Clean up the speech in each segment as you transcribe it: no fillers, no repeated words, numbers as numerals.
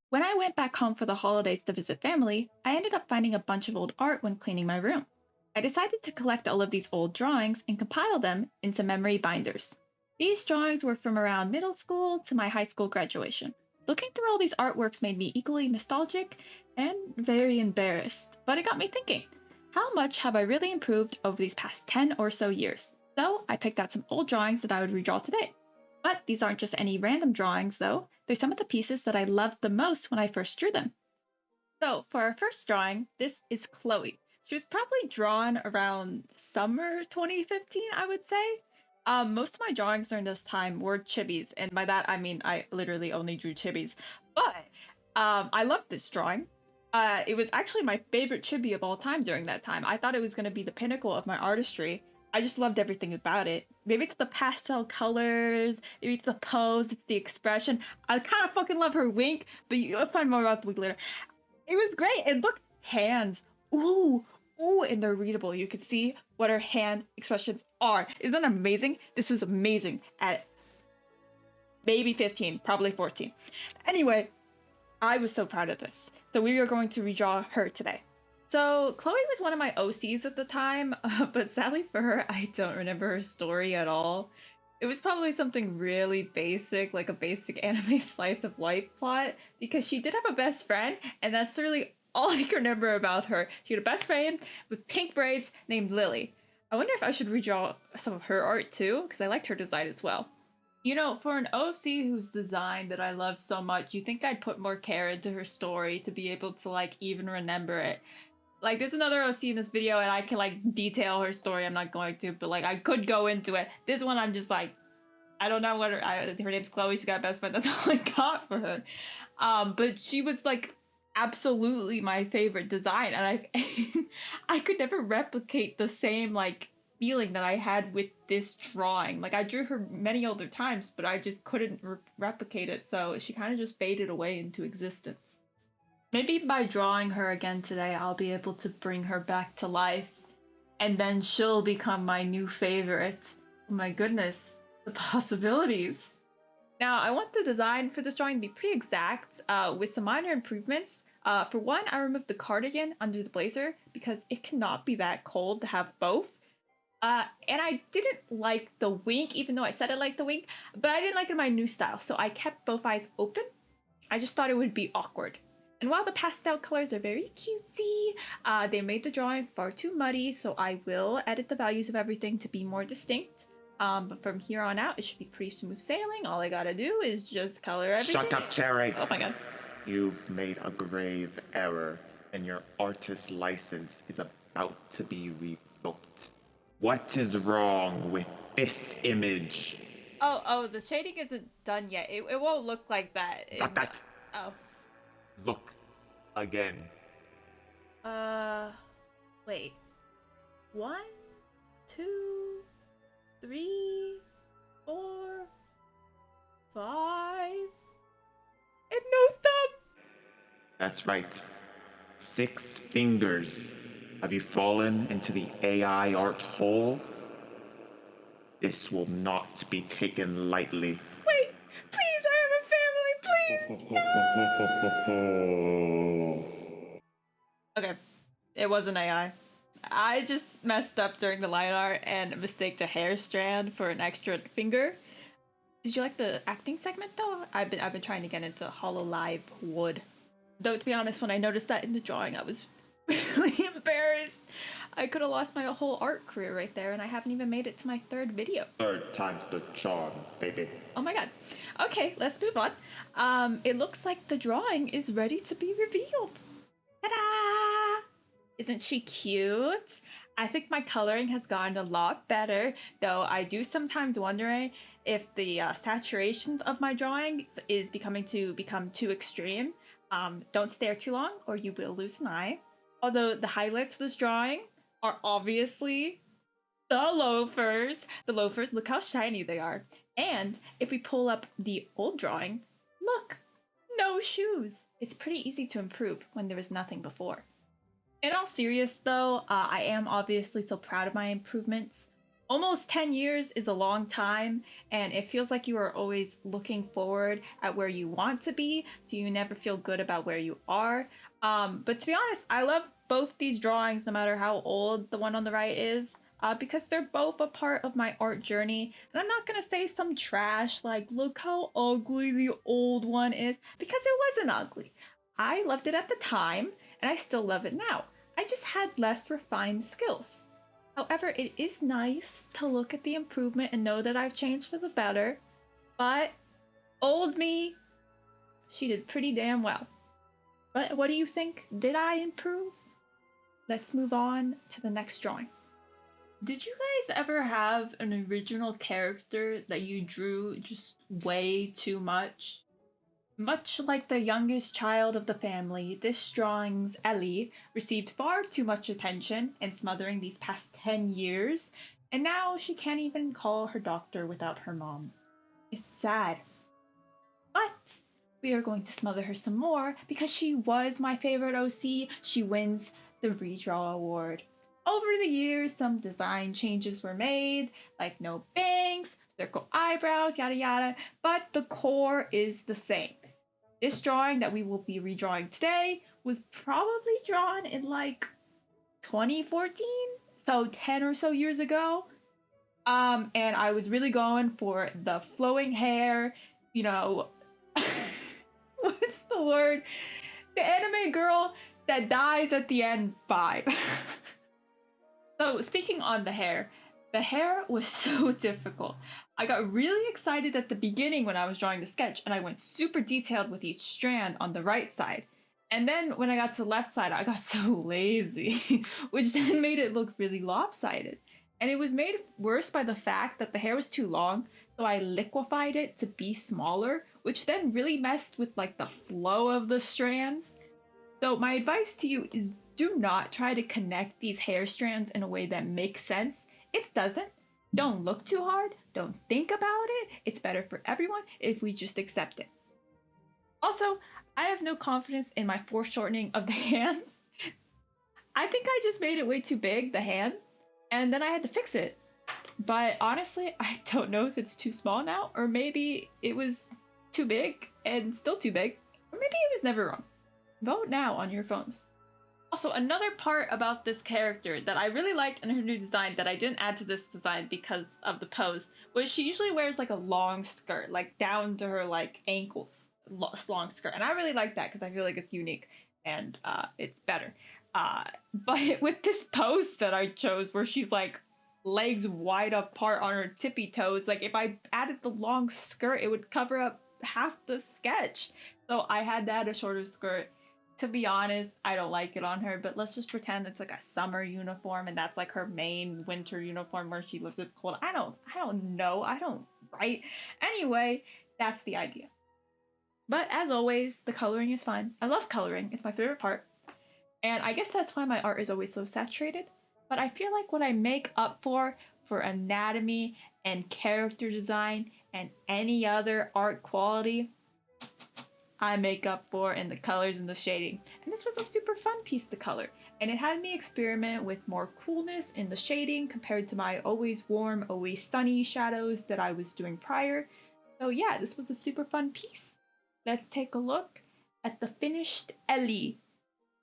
When I went back home for the holidays to visit family, I ended up finding a bunch of old art when cleaning my room. I decided to collect all of these old drawings and compile them into memory binders. These drawings were from around middle school to my high school graduation. Looking through all these artworks made me equally nostalgic and very embarrassed, but it got me thinking, how much have I really improved over these past 10 or so years? So I picked out some old drawings that I would redraw today. But these aren't just any random drawings, though. They're some of the pieces that I loved the most when I first drew them. So, for our first drawing, this is Chloe. She was probably drawn around summer 2015, I would say. Most of my drawings during this time were chibis, and by that I mean I literally only drew chibis. But I loved this drawing. It was actually my favorite chibi of all time during that time. I thought it was going to be the pinnacle of my artistry. I just loved everything about it. Maybe it's the pastel colors, maybe it's the pose, it's the expression. I kind of fucking love her wink, but you'll find more about the wink later. It was great. And look, hands. Ooh, ooh, and they're readable. You can see what her hand expressions are. Isn't that amazing? This was amazing at maybe 15, probably 14. Anyway, I was so proud of this. So we are going to redraw her today. So Chloe was one of my OCs at the time, but sadly for her, I don't remember her story at all. It was probably something really basic, like a basic anime slice of life plot, because she did have a best friend, and that's really all I can remember about her. She had a best friend with pink braids named Lily. I wonder if I should redraw some of her art too, because I liked her design as well. You know, for an OC whose design that I love so much, you think I'd put more care into her story to be able to like even remember it. Like, there's another OC in this video, and I can, like, detail her story. I'm not going to, but, like, I could go into it. This one, I'm just, like, I don't know what her name's Chloe. She's got a best friend. That's all I got for her. But she was, like, absolutely my favorite design, and I could never replicate the same, like, feeling that I had with this drawing. Like, I drew her many other times, but I just couldn't replicate it, so she kind of just faded away into existence. Maybe by drawing her again today, I'll be able to bring her back to life, and then she'll become my new favorite. Oh my goodness, the possibilities. Now, I want the design for this drawing to be pretty exact, with some minor improvements. For one, I removed the cardigan under the blazer because it cannot be that cold to have both. And I didn't like the wink, even though I said I liked the wink, but I didn't like it in my new style, so I kept both eyes open. I just thought it would be awkward. And while the pastel colors are very cutesy, they made the drawing far too muddy, so I will edit the values of everything to be more distinct. But from here on out, it should be pretty smooth sailing. All I gotta do is just color everything. Shut up, Cherry. Oh my god. You've made a grave error, and your artist license is about to be revoked. What is wrong with this image? Oh, the shading isn't done yet. It won't look like that. Not that. Oh. Look again. Wait. 1, 2, 3, 4, 5, and no thumb! That's right. 6 fingers. Have you fallen into the AI art hole? This will not be taken lightly. Wait! Please, I have a family! Please! No! Okay. It wasn't AI. I just messed up during the line art and mistaked a hair strand for an extra finger. Did you like the acting segment though? I've been trying to get into Hololive Wood. Though to be honest, when I noticed that in the drawing, I was really embarrassed. I could have lost my whole art career right there, and I haven't even made it to my 3rd video. 3rd time's the charm, baby. Oh my god. Okay, let's move on. It looks like the drawing is ready to be revealed. Ta-da! Isn't she cute? I think my coloring has gotten a lot better, though I do sometimes wonder if the saturation of my drawing is become too extreme. Don't stare too long or you will lose an eye. Although the highlights of this drawing are obviously the loafers. The loafers, look how shiny they are. And if we pull up the old drawing, look, no shoes. It's pretty easy to improve when there was nothing before. In all seriousness though, I am obviously so proud of my improvements. Almost 10 years is a long time, and it feels like you are always looking forward at where you want to be, so you never feel good about where you are. But to be honest, I love both these drawings, no matter how old the one on the right is, because they're both a part of my art journey. And I'm not gonna say some trash like, look how ugly the old one is, because it wasn't ugly. I loved it at the time, and I still love it now. I just had less refined skills. However, it is nice to look at the improvement and know that I've changed for the better. But old me, she did pretty damn well. But what do you think? Did I improve? Let's move on to the next drawing. Did you guys ever have an original character that you drew just way too much? Much like the youngest child of the family, this drawing's Ellie received far too much attention and smothering these past 10 years, and now she can't even call her doctor without her mom. It's sad. But we are going to smother her some more because she was my favorite OC. She wins the Redraw Award. Over the years, some design changes were made, like no bangs, circle eyebrows, yada yada, but the core is the same. This drawing that we will be redrawing today was probably drawn in like 2014, so 10 or so years ago. And I was really going for the flowing hair, you know, what's the word? The anime girl that dies at the end vibe. So, speaking on the hair was so difficult. I got really excited at the beginning when I was drawing the sketch, and I went super detailed with each strand on the right side. And then when I got to the left side, I got so lazy, which then made it look really lopsided. And it was made worse by the fact that the hair was too long, so I liquefied it to be smaller, which then really messed with like the flow of the strands. So my advice to you is do not try to connect these hair strands in a way that makes sense. It doesn't. Don't look too hard. Don't think about it. It's better for everyone if we just accept it. Also, I have no confidence in my foreshortening of the hands. I think I just made it way too big, the hand, and then I had to fix it. But honestly, I don't know if it's too small now, or maybe it was too big and still too big, or maybe it was never wrong. Vote now on your phones. Also, another part about this character that I really liked in her new design that I didn't add to this design because of the pose was she usually wears like a long skirt, like down to her like ankles, long skirt, and I really like that because I feel like it's unique and it's better. But with this pose that I chose, where she's like legs wide apart on her tippy toes, like if I added the long skirt, it would cover up half the sketch. So I had to add a shorter skirt. To be honest, I don't like it on her, but let's just pretend it's like a summer uniform and that's like her main winter uniform where she lives. It's cold. I don't know. I don't write. Anyway, that's the idea. But as always, the coloring is fun. I love coloring. It's my favorite part. And I guess that's why my art is always so saturated. But I feel like what I make up for anatomy and character design and any other art quality, I make up for in the colors and the shading. And this was a super fun piece to color. And it had me experiment with more coolness in the shading compared to my always warm, always sunny shadows that I was doing prior. So yeah, this was a super fun piece. Let's take a look at the finished Ellie.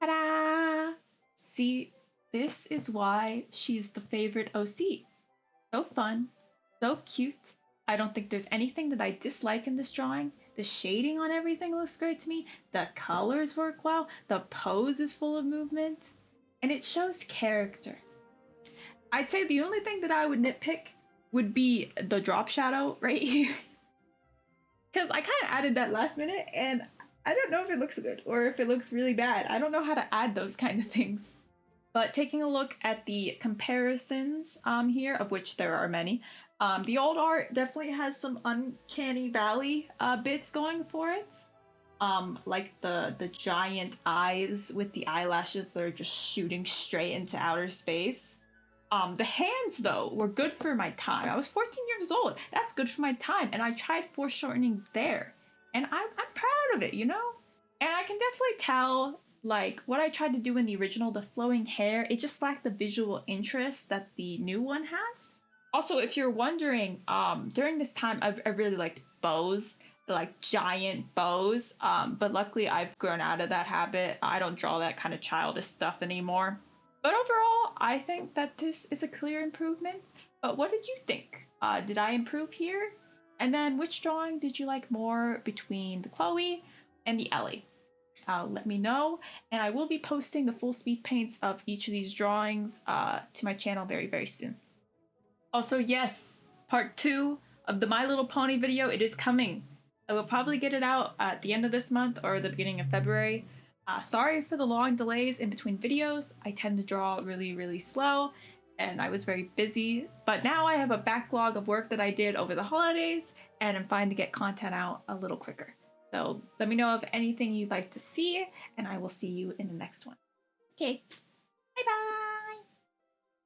Ta-da! See, this is why she's the favorite OC. So fun, so cute. I don't think there's anything that I dislike in this drawing. The shading on everything looks great to me. The colors work well. The pose is full of movement. And it shows character. I'd say the only thing that I would nitpick would be the drop shadow right here. Because I kind of added that last minute and I don't know if it looks good or if it looks really bad. I don't know how to add those kind of things. But taking a look at the comparisons here, of which there are many, the old art definitely has some uncanny valley bits going for it. Like the giant eyes with the eyelashes that are just shooting straight into outer space. The hands, though, were good for my time. I was 14 years old. That's good for my time. And I tried foreshortening there. And I'm proud of it, you know? And I can definitely tell, like, what I tried to do in the original, the flowing hair, it just lacked the visual interest that the new one has. Also, if you're wondering, during this time, I really liked bows, like giant bows. But luckily, I've grown out of that habit. I don't draw that kind of childish stuff anymore. But overall, I think that this is a clear improvement. But what did you think? Did I improve here? And then, which drawing did you like more between the Chloe and the Ellie? Let me know, and I will be posting the full speed paints of each of these drawings to my channel very, very soon. Also, yes, part 2 of the My Little Pony video, it is coming. I will probably get it out at the end of this month or the beginning of February. Sorry for the long delays in between videos. I tend to draw really, really slow, and I was very busy. But now I have a backlog of work that I did over the holidays, and I'm fine to get content out a little quicker. So let me know of anything you'd like to see, and I will see you in the next one. Okay, bye-bye!